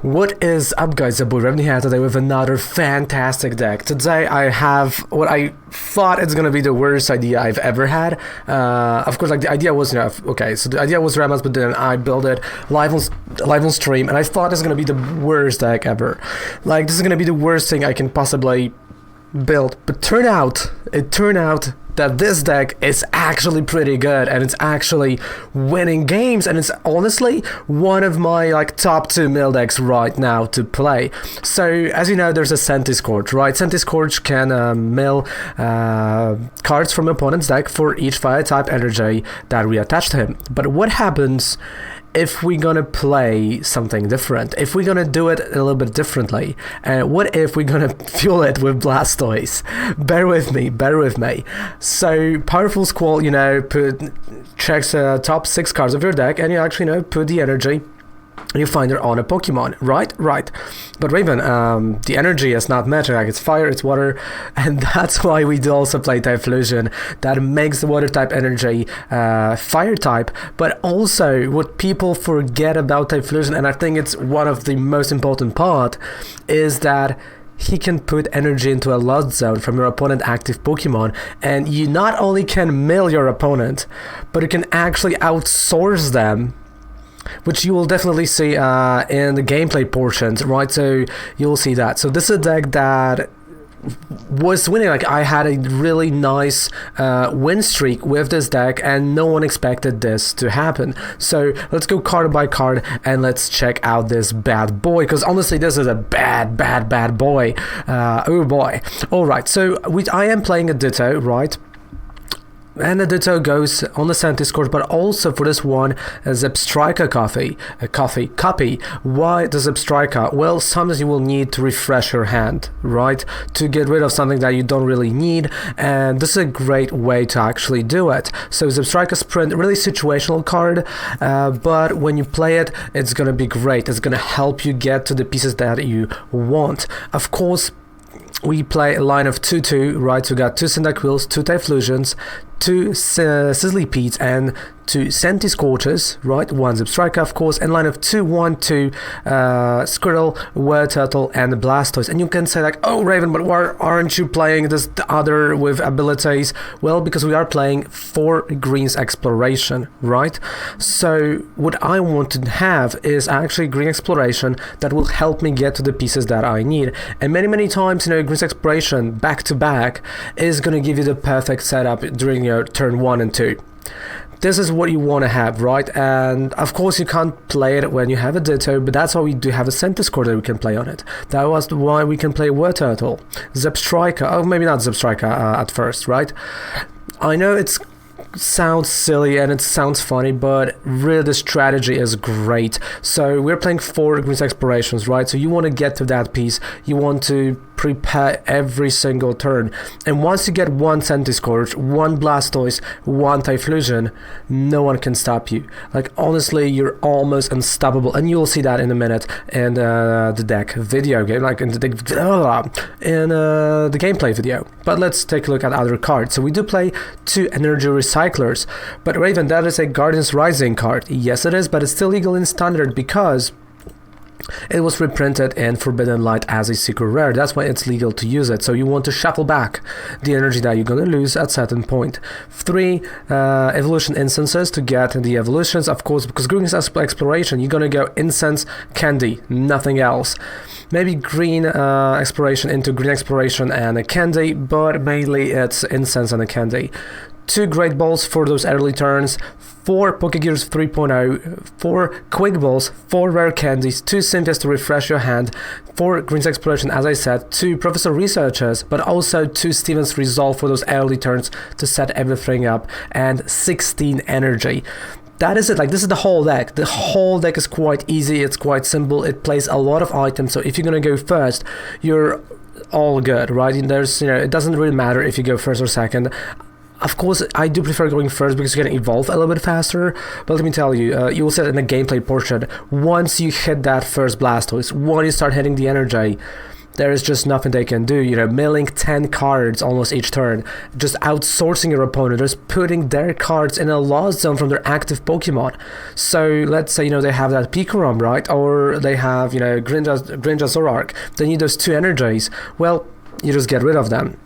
What is up, guys? It's Raven here today with another fantastic deck. Today I have what I thought it's gonna be the worst idea I've ever had. Of course, like the idea was, okay, so the idea was Ramas, but then I built it live on stream, and I thought it's gonna be the worst deck ever. Like, this is gonna be the worst thing I can possibly build. But it turned out that this deck is actually pretty good, and it's actually winning games, and it's honestly one of my top 2 mill decks right now to play. So as you know, there's a Centiskorch, right? Centiskorch can mill cards from opponent's deck for each fire type energy that we attach to him. But what happens if we're gonna play something different, if we're gonna do it a little bit differently? What if we're gonna fuel it with Blastoise? Bear with me. So powerful Squall, checks top 6 cards of your deck, and you actually put the energy you find her on a Pokemon, right? But Raven, the energy is not matching. Like, it's fire, it's water, and that's why we do also play Typhlosion. That makes the water type energy fire type. But also, what people forget about Typhlosion, and I think it's one of the most important part, is that he can put energy into a lost zone from your opponent active Pokemon, and you not only can mill your opponent, but you can actually outsource them, which you will definitely see in the gameplay portions, right? So you'll see that. So this is a deck that was winning. Like, I had a really nice win streak with this deck, and no one expected this to happen. So let's go card by card and let's check out this bad boy, because honestly this is a bad boy. Oh boy. Alright, so I am playing a Ditto, right? And the Ditto goes on the Centiskorch, but also for this one, a Zebstrika copy. Why the Zebstrika? Well, sometimes you will need to refresh your hand, right? To get rid of something that you don't really need, and this is a great way to actually do it. So Zebstrika Sprint, really situational card, but when you play it, it's gonna be great. It's gonna help you get to the pieces that you want. Of course, we play a line of 2-2, right? So we got 2 Cyndaquils, 2 Typhlosions, 2 Sizzlypedes, and 2 Centiskorches, right? 1 Zebstrika, of course, and line of 2-1-2 Squirtle, Turtle, and Blastoise. And you can say like, oh Raven, but why aren't you playing this other with abilities? Well, because we are playing 4 Greens Exploration, right? So what I want to have is actually Green Exploration that will help me get to the pieces that I need. And many times, Greens Exploration back to back is going to give you the perfect setup during your turn 1 and 2. This is what you want to have, right? And of course you can't play it when you have a Ditto, but that's why we do have a Centiskorch that we can play on it. That was why we can play Turtle, Zebstrika, oh maybe not Zebstrika at first, right? I know it sounds silly and it sounds funny, but really the strategy is great. So we're playing 4 Greens Explorations, right? So you want to get to that piece, you want to prepare every single turn, and once you get 1 Centiskorch, 1 Blastoise, 1 Typhlosion, no one can stop you. Like, honestly, you're almost unstoppable, and you'll see that in a minute in the deck video game, like in the gameplay video. But let's take a look at other cards. So we do play 2 Energy Recyclers, but Raven, that is a Guardian's Rising card. Yes it is, but it's still legal in Standard because it was reprinted in Forbidden Light as a secret rare. That's why it's legal to use it. So you want to shuffle back the energy that you're gonna lose at certain point. 3 evolution instances to get the evolutions, of course, because Green Exploration, you're gonna go Incense, Candy, nothing else. Maybe Green Exploration into Green Exploration and a Candy, but mainly it's Incense and a Candy. 2 Great Balls for those early turns, 4 Pokegears 3.0, 4 Quick Balls, 4 Rare Candies, 2 Cynthias to refresh your hand, 4 Greens Exploration, as I said, 2 Professor Researchers, but also 2 Steven's Resolve for those early turns to set everything up, and 16 Energy. That is it. Like, this is the whole deck. The whole deck is quite easy, it's quite simple, it plays a lot of items, so if you're gonna go first, you're all good, right? And there's, it doesn't really matter if you go first or second. Of course, I do prefer going first because you can evolve a little bit faster, but let me tell you, you will see it in the gameplay portion. Once you hit that first Blastoise, once you start hitting the energy, there is just nothing they can do. You know, milling 10 cards almost each turn, just outsourcing your opponent, just putting their cards in a lost zone from their active Pokemon. So let's say, you know, they have that Pikarom, right? Or they have, you know, Grinja Zoroark. They need those 2 energies. Well, you just get rid of them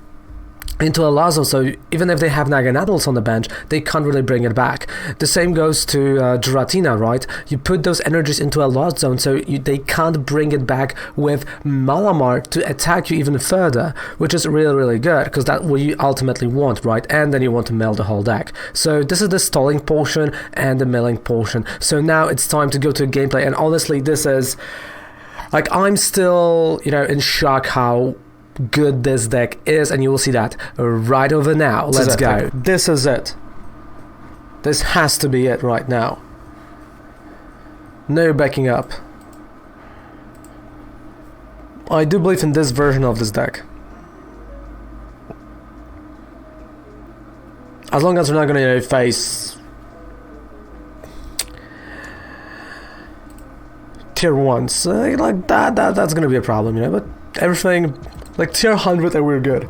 into a lost zone, so even if they have Naganadels on the bench, they can't really bring it back. The same goes to Giratina, right? You put those energies into a lost zone, so they can't bring it back with Malamar to attack you even further, which is really, really good, because that's what you ultimately want, right? And then you want to mill the whole deck. So this is the stalling portion and the milling portion. So now it's time to go to gameplay, and honestly, this is... like, I'm still, you know, in shock how good this deck is, and you will see that right over now. Let's go. This is it. This has to be it right now. No backing up. I do believe in this version of this deck. As long as we're not gonna, you know, face tier 1s like that's gonna be a problem, you know, but everything like tier 100 and we're good.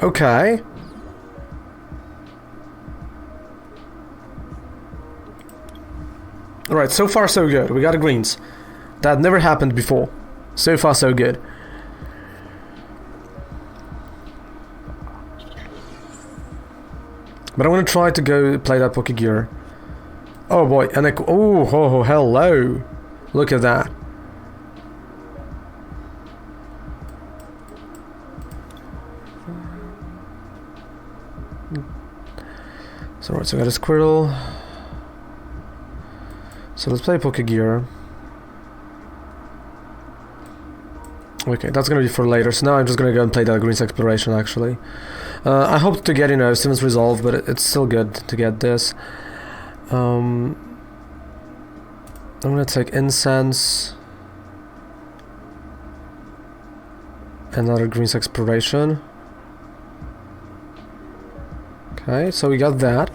Okay. Alright, so far so good. We got a greens. That never happened before. So far so good. But I'm gonna try to go play that Pokegear. Oh boy, and oh, hello. Look at that. So right, so I got a Squirtle. So let's play Pokegear. Okay, that's gonna be for later. So now I'm just gonna go and play that Green's Exploration actually. I hope to get, you know, Simon's Resolve, but it's still good to get this. I'm gonna take Incense, another Green's Exploration. Okay, so we got that.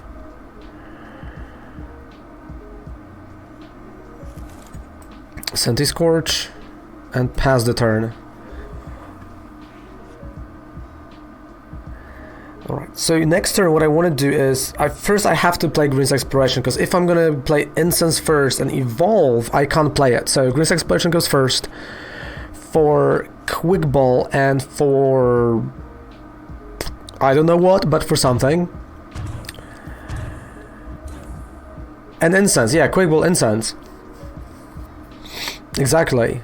Centiskorch, and pass the turn. Alright, so next turn what I want to do is, first I have to play Green's Exploration, because if I'm gonna play Incense first and Evolve, I can't play it. So Green's Exploration goes first for Quick Ball and for... I don't know what, but for something. And Incense, yeah, Quick Ball, Incense. Exactly.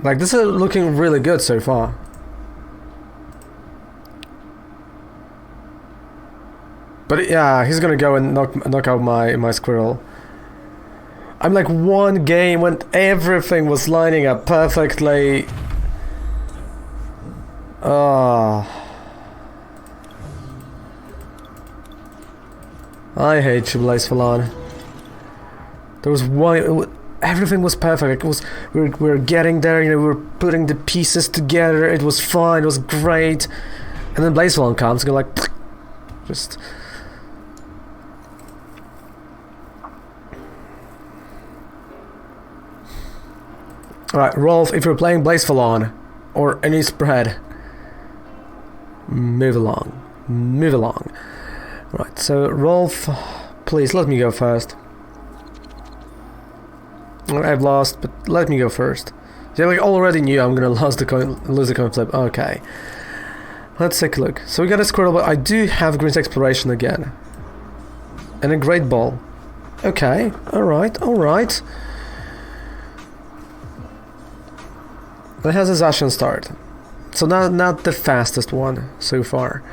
Like, this is looking really good so far. But yeah, he's gonna go and knock out my Squirrel. I'm like one game when everything was lining up perfectly. Oh. I hate you, Blastoise. There was one... Everything was perfect. It was we were getting there, you know, we were putting the pieces together. It was fun. It was great. And then Blastoise comes and go like, just. All right, Rolf. If you're playing Blastoise or any spread, move along. Move along. All right. So Rolf, please let me go first. I've lost, but let me go first. Yeah, like already knew I'm gonna lose the coin flip. Okay, let's take a look. So we got a Squirtle, but I do have Green's Exploration again, and a Great Ball. Okay, all right. That has a Zacian start, so not the fastest one so far.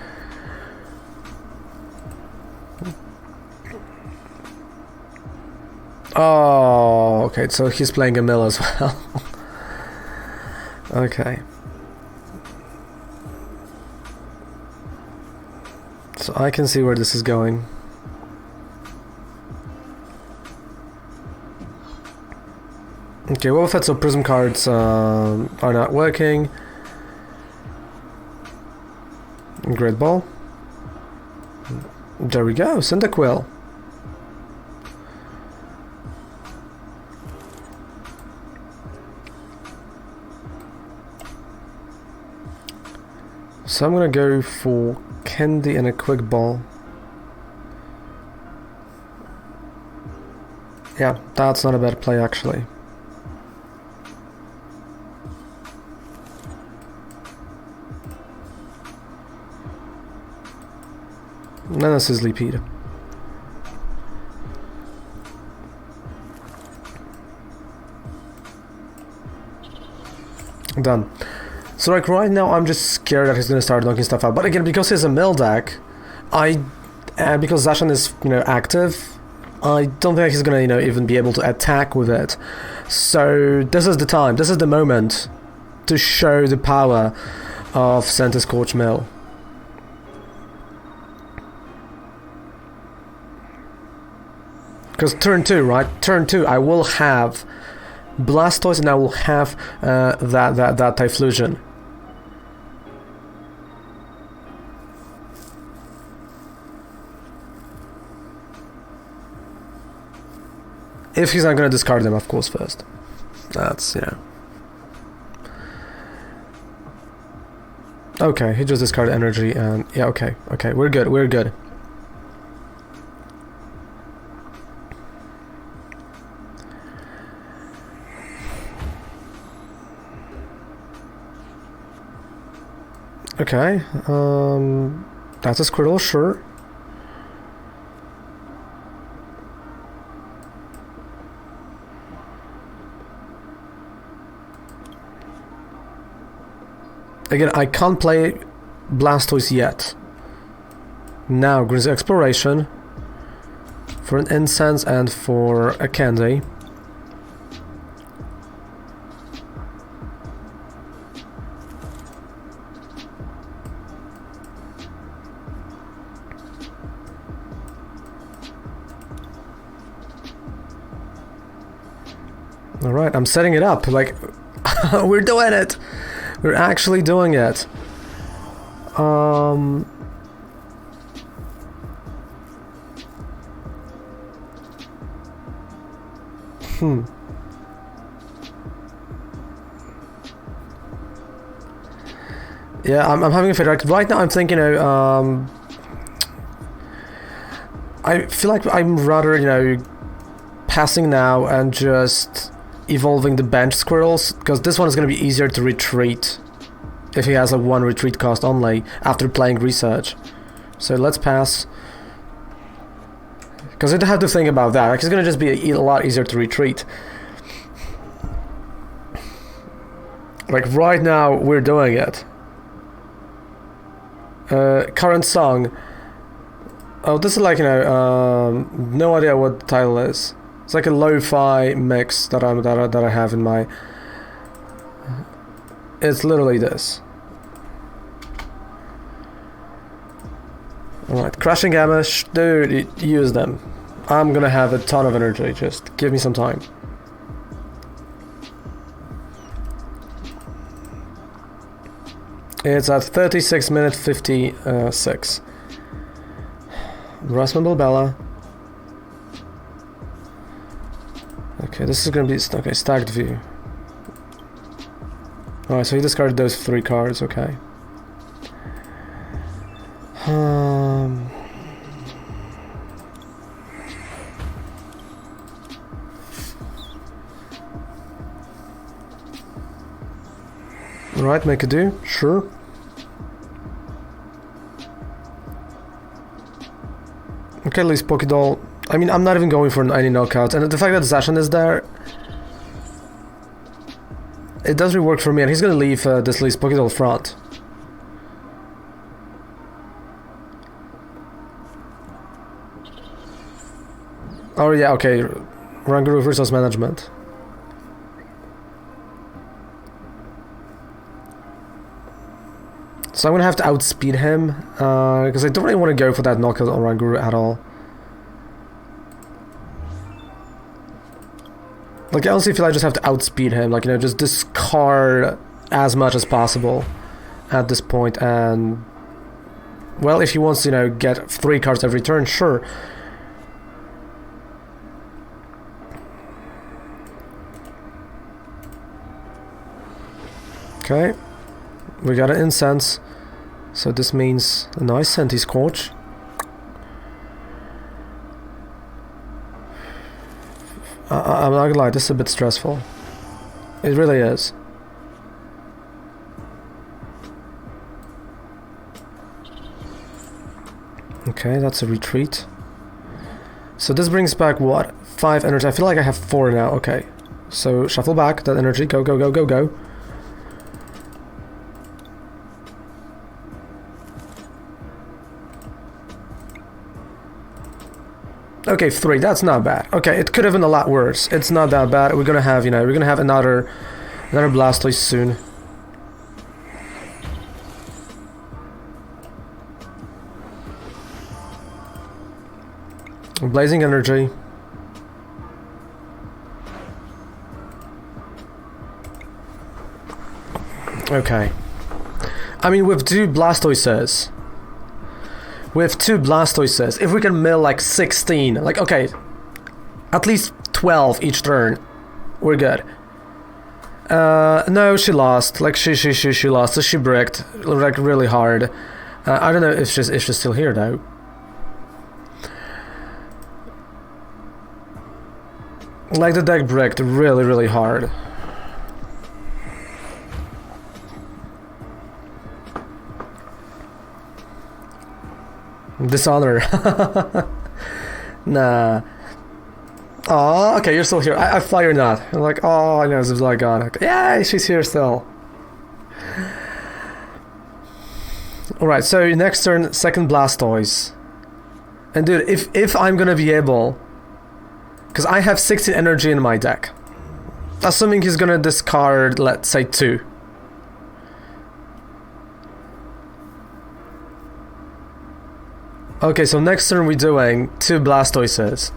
Oh, okay, so he's playing a mill as well. Okay. So I can see where this is going. Okay, well, so prism cards are not working. Great ball. There we go, Cyndaquil. So I'm gonna go for Candy and a quick ball. Yeah, that's not a bad play actually. And then a Sizzlypede. Done. So like right now I'm just scared that he's gonna start knocking stuff out. But again, because he's a mill deck, because Zacian is, you know, active, I don't think he's gonna, you know, even be able to attack with it. So this is the time, this is the moment to show the power of Centiskorch Mill. Because turn 2, right? Turn 2, I will have Blastoise and I will have that Typhlosion. If he's not gonna discard them, of course, first. That's, yeah. Okay, he just discarded energy and... yeah, okay, okay, we're good, we're good. Okay, that's a Squirtle, sure. Again, I can't play Blastoise yet. Now, Grizzly Exploration for an Incense and for a Candy. Alright, I'm setting it up, like, we're doing it! We're actually doing it. Yeah, I'm having a fit. Like, right now I'm thinking, you know, I feel like I'm rather, you know, passing now and just evolving the bench Squirrels, because this one is going to be easier to retreat if he has a 1 retreat cost only after playing Research. So let's pass, because I have to think about that. Like, it's going to just be a lot easier to retreat. Like right now we're doing it. Current song. Oh, this is like, you know, no idea what the title is. It's like a lo-fi mix that I have in my... It's literally this. Alright, Crashing Gamma, dude, use them. I'm gonna have a ton of energy, just give me some time. It's at 36 minutes 56. Rustman Bulbella. Okay, this is gonna be okay. Stacked view. Alright, so he discarded those 3 cards. Okay. Right, make a do. Sure. Okay, at least Pokédoll. I mean, I'm not even going for any knockouts, and the fact that Zacian is there, it does really work for me, and he's gonna leave this least Pokédoll front. Oh yeah, okay, Rangaroo Resource Management. So I'm gonna have to outspeed him, because I don't really want to go for that knockout on Rangaroo at all. Like, I honestly feel I just have to outspeed him. Like, you know, just discard as much as possible at this point. And, well, if he wants to, you know, get 3 cards every turn, sure. Okay. We got an incense. So this means a nice Centiskorch. I'm not gonna lie, this is a bit stressful. It really is. Okay, that's a retreat. So this brings back what? 5 energy. I feel like I have 4 now. Okay. So shuffle back that energy. Go, go, go, go, go. Okay, 3, that's not bad. Okay, it could have been a lot worse. It's not that bad. We're gonna have, you know, we're gonna have another Blastoise soon. Blazing energy. Okay. I mean, with 2 Blastoises, if we can mill like 16, like, okay, at least 12 each turn, we're good. No, she lost. Like, she lost. So she bricked, like, really hard. I don't know if she's still here, though. Like, the deck bricked really, really hard. Dishonor. Nah. Oh, okay, you're still here. I thought you're not. I'm like, oh, I know, this is like gone. Okay. Yeah, she's here still. Alright, so next turn, second Blastoise. And dude, if I'm gonna be able... Because I have 16 energy in my deck. Assuming he's gonna discard, let's say, 2. Okay, so next turn we're doing 2 Blastoises.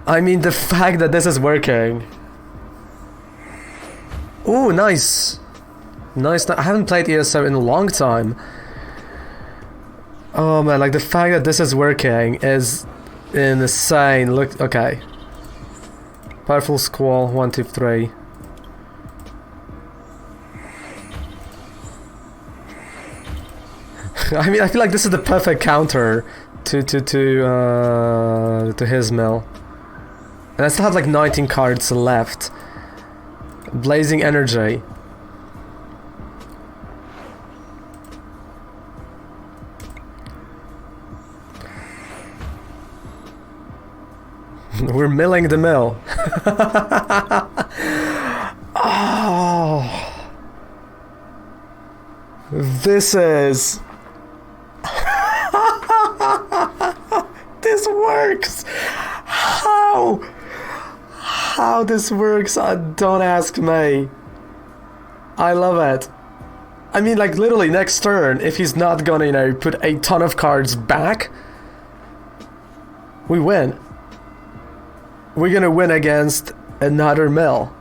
I mean, the fact that this is working. Ooh, nice. Nice. I haven't played ESO in a long time. Oh man, like the fact that this is working is insane. Look, okay. Powerful Squall, 1, 2, 3. I mean, I feel like this is the perfect counter to his mill. And I still have like 19 cards left. Blazing energy. We're milling the mill. Oh. This is... This works! How this works, don't ask me. I love it. I mean, like, literally next turn, if he's not gonna, you know, put a ton of cards back, we win. We're gonna win against another mill.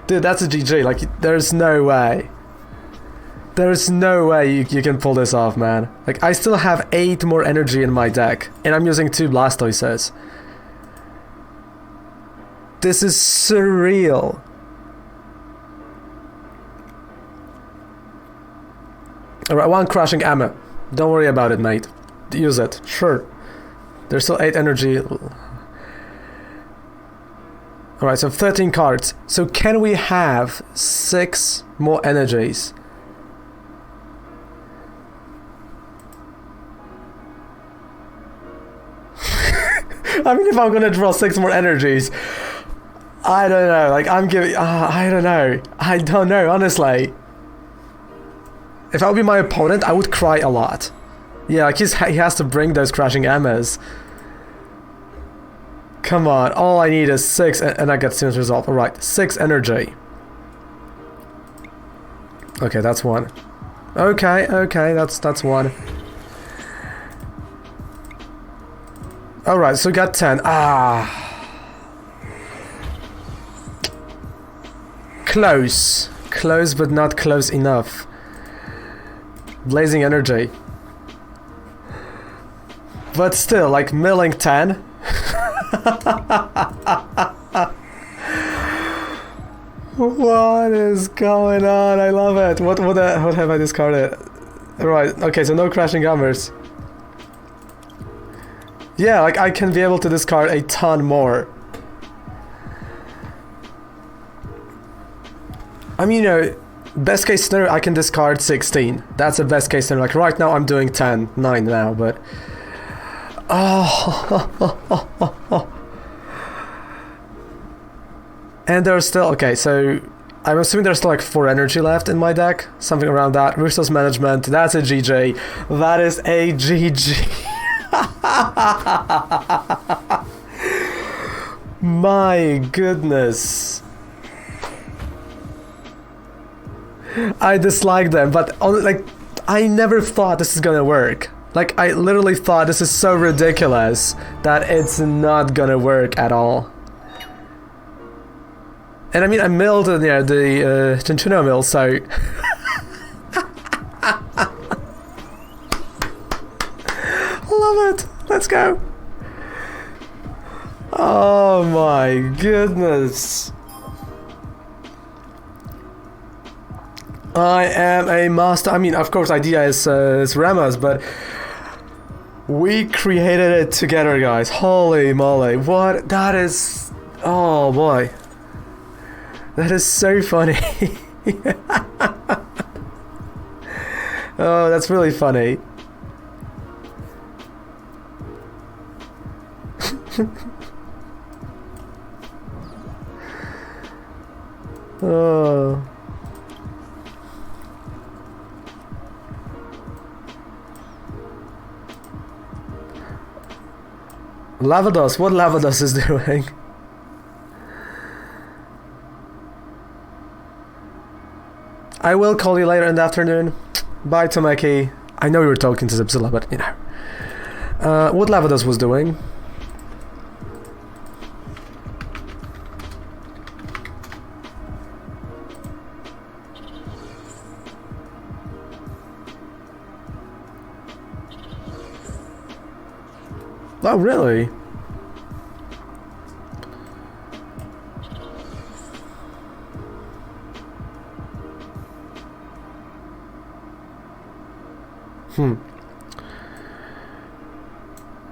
Dude, that's a GG. Like, there's no way. There's no way you can pull this off, man. Like, I still have 8 more energy in my deck, and I'm using 2 Blastoises. This is surreal. Alright, 1 crushing ammo. Don't worry about it, mate. Use it. Sure. There's still 8 energy. Alright, so 13 cards. So can we have 6 more energies? I mean, if I'm gonna draw 6 more energies, I don't know. Like, I'm giving... I don't know. I don't know, honestly. If I would be my opponent, I would cry a lot. Yeah, like he has to bring those crashing Emmas. Come on, all I need is 6 and I get Student's Resolve. Alright, 6 energy. Okay, that's 1. Okay, that's 1. Alright, so we got 10. Ah. Close. Close, but not close enough. Blazing energy. But still, like, milling 10. What is going on? I love it. What have I discarded? Right, okay, so no crashing hammers. Yeah, like, I can be able to discard a ton more. I mean, you know, best case scenario, I can discard 16. That's the best case scenario. Like, right now, I'm doing 10. 9 now, but... Oh... And there's still... Okay, so... I'm assuming there's still like 4 energy left in my deck. Something around that. Resource management. That's a GG. That is a GG. My goodness. I dislike them, but like, I never thought this is gonna work. Like, I literally thought this is so ridiculous that it's not gonna work at all. And I mean, I milled the Chinchino mill, so... Love it! Let's go! Oh my goodness! I am a master. I mean, of course, idea is Rama's, but we created it together, guys. Holy moly! What? That is... Oh boy! That is so funny. Oh, that's really funny. Oh. Lavados, what Lavados is doing? I will call you later in the afternoon. Bye, Tomeki. I know you were talking to Zipzilla, but you know. What Lavados was doing? Oh, really?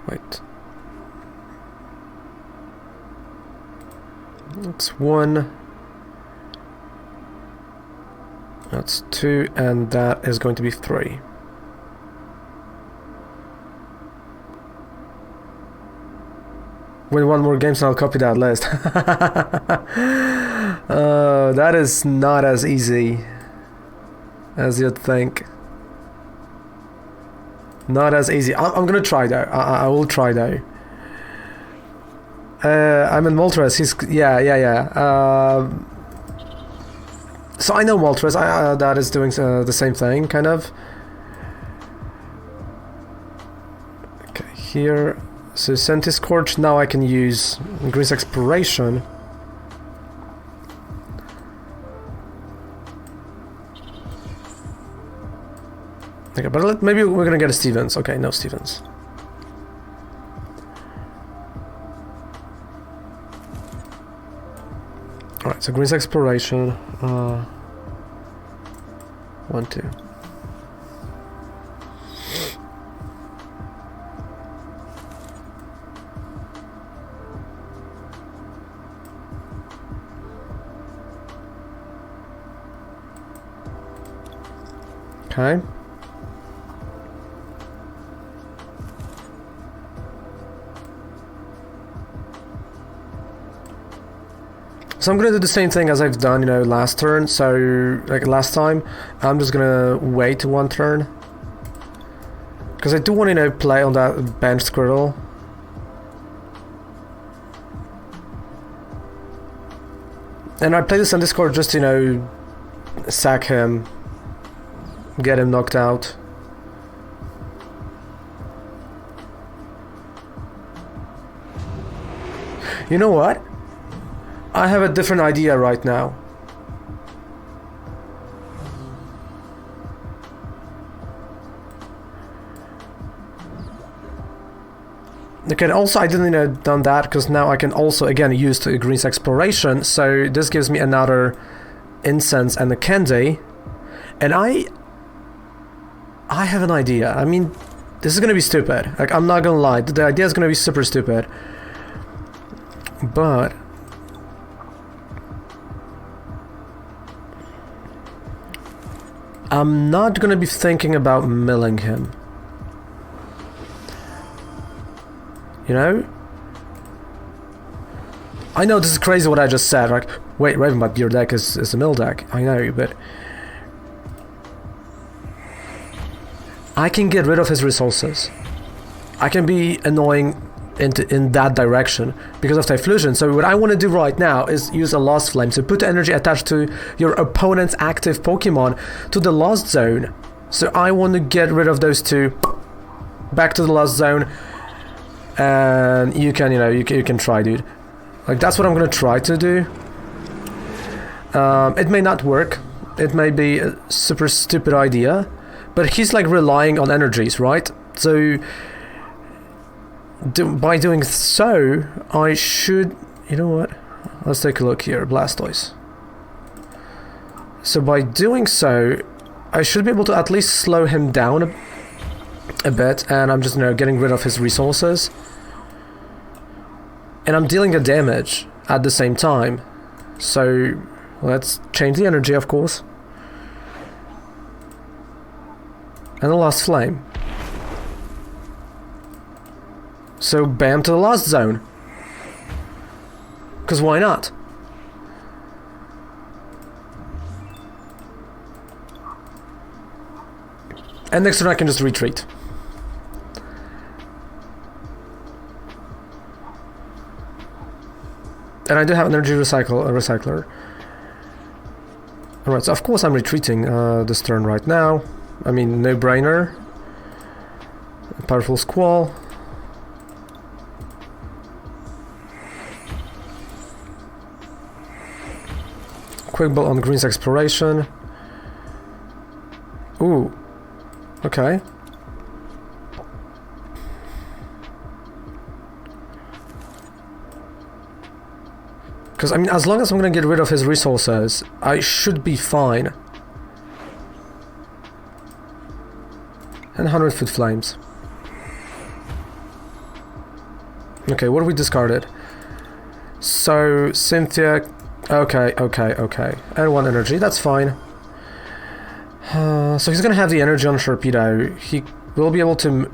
Wait. That's 1. That's 2, and that is going to be 3. Win 1 more games and I'll copy that list. That is not as easy as you'd think. Not as easy. I'm gonna try though. I will try though. I'm in Moltres. He's yeah. So I know Moltres. That is doing the same thing, kind of. Okay, here. So Centiskorch. Now I can use Grease Exploration. Okay, but maybe we're gonna get a Stevens. Okay, no Stevens. Alright, so Grease Exploration. 1, 2. Okay. So I'm gonna do the same thing as I've done, you know, last turn. So, like last time, I'm just gonna wait 1 turn. Because I do want to, you know, play on that bench Squirtle. And I play this on Discord just to, you know, sack him. Get him knocked out. You know what? I have a different idea right now. Okay, also I didn't have done that because now I can also again use the Green's Exploration, so this gives me another incense and a candy. And I have an idea. I mean, this is gonna be stupid. Like, I'm not gonna lie, the idea is gonna be super stupid. But I'm not gonna be thinking about milling him. You know? I know this is crazy what I just said, like, wait, Raven, but your deck is a mill deck. I know, but I can get rid of his resources. I can be annoying in that direction because of Typhlosion. So what I want to do right now is use a Lost Flame. So put the energy attached to your opponent's active Pokemon to the Lost Zone. So I want to get rid of those two. Back to the Lost Zone. And you can, you can try, dude. Like, that's what I'm gonna try to do. It may not work. It may be a super stupid idea. But he's like relying on energies, right? So by doing so, I should... You know what? Let's take a look here. Blastoise. So by doing so, I should be able to at least slow him down a bit, and I'm just, getting rid of his resources. And I'm dealing the damage at the same time. So let's change the energy, of course. And the Lost Flame. So bam to the Lost Zone. Because why not? And next turn I can just retreat. And I do have energy recycler. Alright, so of course I'm retreating this turn right now. I mean, no brainer. Powerful Squall. Quick Ball on Green's Exploration. Ooh. Okay. Because, I mean, as long as I'm gonna get rid of his resources, I should be fine. And 100-foot Flames. Okay, what have we discarded? So, Cynthia... Okay. And 1 energy, that's fine. So he's gonna have the energy on Sharpedo. He will be able to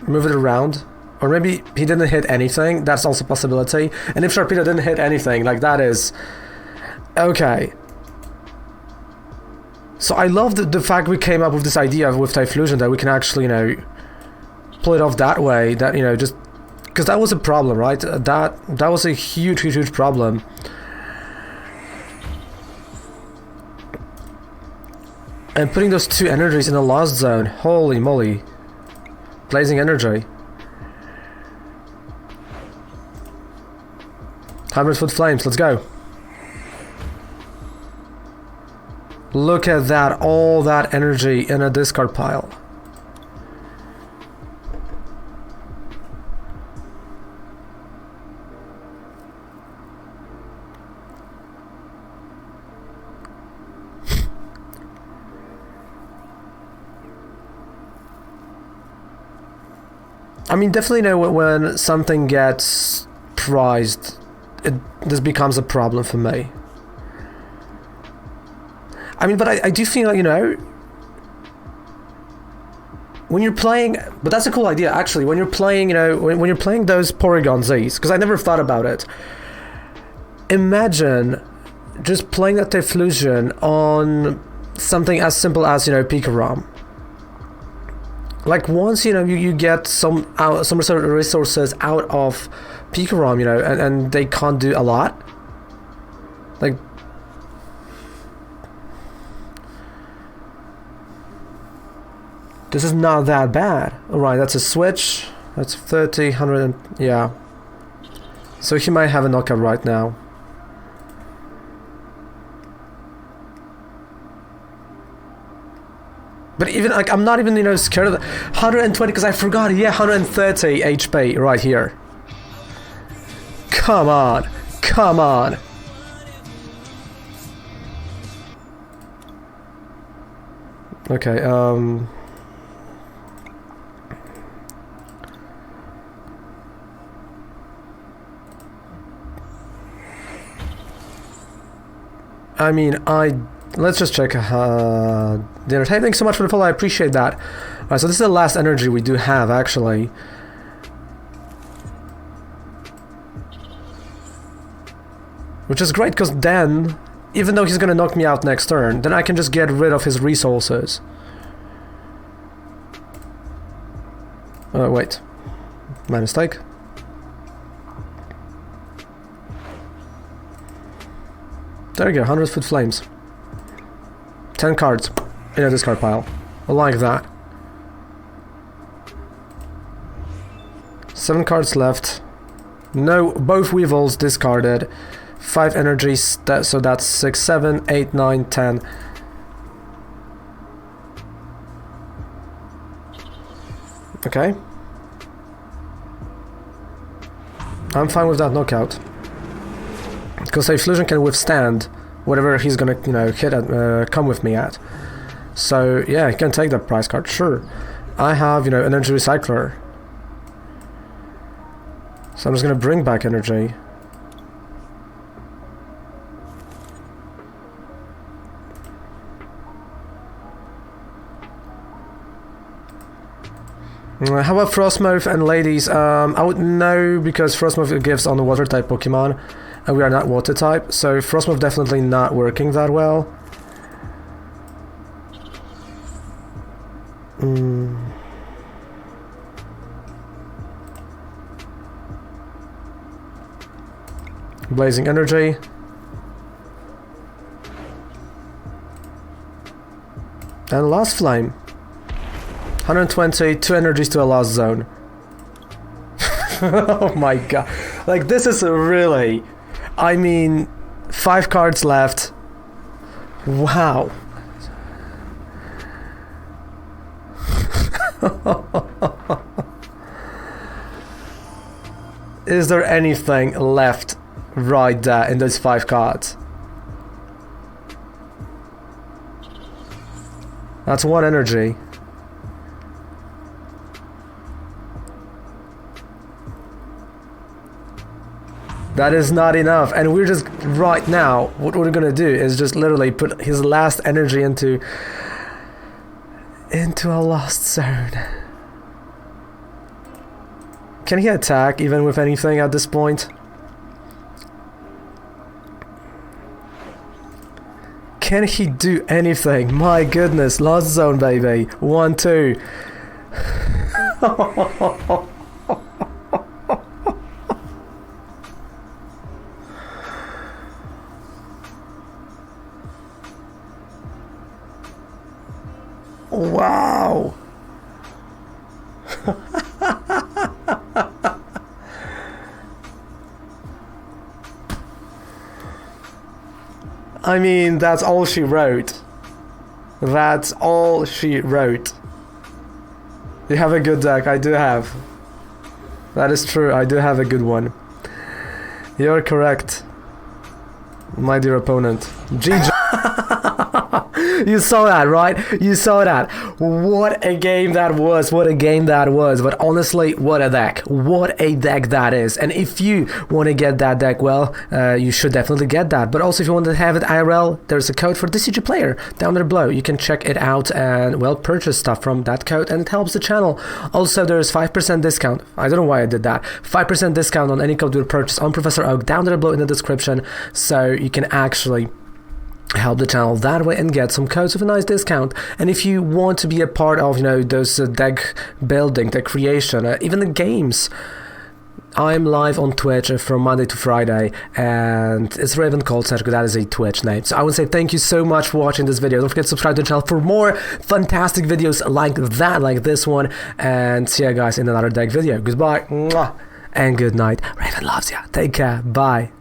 move it around. Or maybe he didn't hit anything, that's also a possibility. And if Sharpedo didn't hit anything, like, that is... Okay. So I love the fact we came up with this idea with Typhlosion that we can actually, pull it off that way, that, just... Because that was a problem, right? That was a huge problem. And putting those 2 energies in the Lost Zone, holy moly. Blazing Energy. 100-foot Flames, let's go. Look at that, all that energy in a discard pile. I mean, definitely when something gets prized, this becomes a problem for me. I mean, but I do feel like, when you're playing, but that's a cool idea, actually, when you're playing, when you're playing those Porygon Z's, because I never thought about it. Imagine just playing that Typhlosion on something as simple as, Pikarom. Like, once, you get some resources out of Pikarom, and they can't do a lot. Like, this is not that bad. Alright, that's a switch. That's 30, 100, and, yeah. So he might have a knockout right now. But even like I'm not even, you know, scared of the 120 because I forgot. Yeah, 130 HP right here. Come on, come on. Okay, I mean, let's just check dinner. Hey, thanks so much for the follow, I appreciate that. Alright, so this is the last energy we do have, actually. Which is great, because then, even though he's gonna knock me out next turn, then I can just get rid of his resources. Wait. My mistake. There you go, 100-foot flames. 10 cards in a discard pile. I like that. 7 cards left. No, both Weevils discarded. 5 energies, so that's 6, 7, 8, 9, 10. Okay. I'm fine with that knockout. Because a fusion can withstand whatever he's gonna, you know, hit at, come with me at. So yeah, he can take that prize card, sure. I have, you know, energy recycler. So I'm just gonna bring back energy. How about Frostmoth and Ladies? I would know because Frostmoth gives on the water type Pokemon. And we are not water type, so Frostmoth definitely not working that well. Blazing Energy. And Last Flame. 120, 2 energies to a Last Zone. Oh my god. Like, this is really... I mean, 5 cards left. Wow. Is there anything left right there in those 5 cards? That's 1 energy. That is not enough, and we're just right now, what we're gonna do is just literally put his last energy into a Lost Zone. Can he attack even with anything at this point? Can he do anything? My goodness, Lost Zone, baby. 1, 2. Wow. I mean, that's all she wrote. That's all she wrote. You have a good deck, I do have. That is true, I do have a good one. You're correct, my dear opponent. GG. You saw that, right? You saw that. What a game that was. What a game that was. But honestly, what a deck. What a deck that is. And if you want to get that deck, well, you should definitely get that. But also, if you want to have it IRL, there's a code for TCG Player down there below. You can check it out and, well, purchase stuff from that code, and it helps the channel. Also, there's 5% discount. I don't know why I did that. 5% discount on any code you purchase on Professor Oak down there below in the description. So you can actually help the channel that way and get some codes with a nice discount. And if you want to be a part of, you know, those deck building, deck creation, even the games, I'm live on Twitch from Monday to Friday, and it's Raven Cold Centiskorch, that is a Twitch name. So I would say thank you so much for watching this video. Don't forget to subscribe to the channel for more fantastic videos like that, like this one, and see you guys in another deck video. Goodbye. Mwah. and good night. Raven loves ya. Take care. Bye.